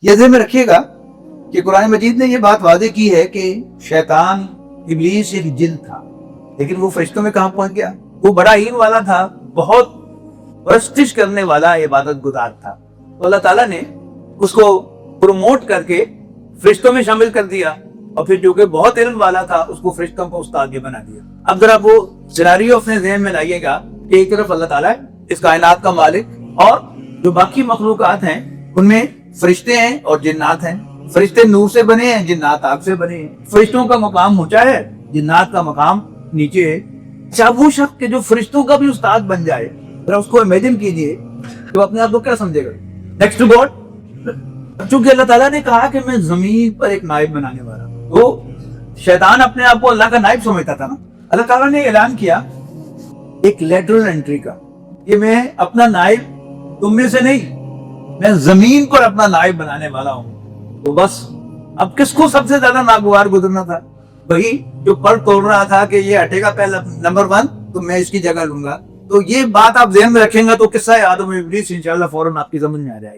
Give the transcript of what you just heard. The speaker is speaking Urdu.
یہ ذہن میں رکھیے گا کہ قرآن مجید نے یہ بات واضح کی ہے کہ شیطان ابلیس ایک جن تھا، لیکن وہ فرشتوں میں کہاں پہنچ گیا؟ وہ بڑا علم والا تھا، بہت پرستش کرنے والا، عبادت گزار تھا، تو اللہ تعالیٰ نے اس کو پروموٹ کر کے فرشتوں میں شامل کر دیا، اور پھر جو کہ بہت علم والا تھا اس کو فرشتوں کو استاد یہ بنا دیا۔ اب ذرا وہ سیناریو اپنے ذہن میں لائیے گا کہ ایک طرف اللہ تعالیٰ اس کائنات کا مالک، اور جو باقی مخلوقات ہیں ان میں فرشتے ہیں اور جنات ہیں۔ فرشتے نور سے بنے ہیں، جنات آگ سے بنے ہیں۔ فرشتوں کا مقام اونچا ہے، جنات کا مقام نیچے ہے۔ اچھا، وہ شخص کہ جو فرشتوں کا بھی استاد بن جائے، ذرا اس کو امیجن کیجئے تو اپنے آپ کو کیا سمجھے گا؟ نیکسٹ ٹو گاڈ، چونکہ اللہ تعالیٰ نے کہا کہ میں زمین پر ایک نائب بنانے والا ہوں، تو شیطان اپنے آپ کو اللہ کا نائب سمجھتا تھا نا۔ اللہ تعالیٰ نے اعلان کیا ایک لیٹرل انٹری کا کہ میں اپنا نائب تم میں سے نہیں، میں زمین پر اپنا نائب بنانے والا ہوں۔ تو بس اب کس کو سب سے زیادہ ناگوار گزرنا تھا؟ وہی جو پر توڑ رہا تھا کہ یہ ہٹے گا پہلا نمبر 1 تو میں اس کی جگہ لوں گا۔ تو یہ بات آپ ذہن میں رکھیں گا تو قصہ آدم و ابلیس انشاءاللہ فوراً آپ کی سمجھ میں آ جائے گی۔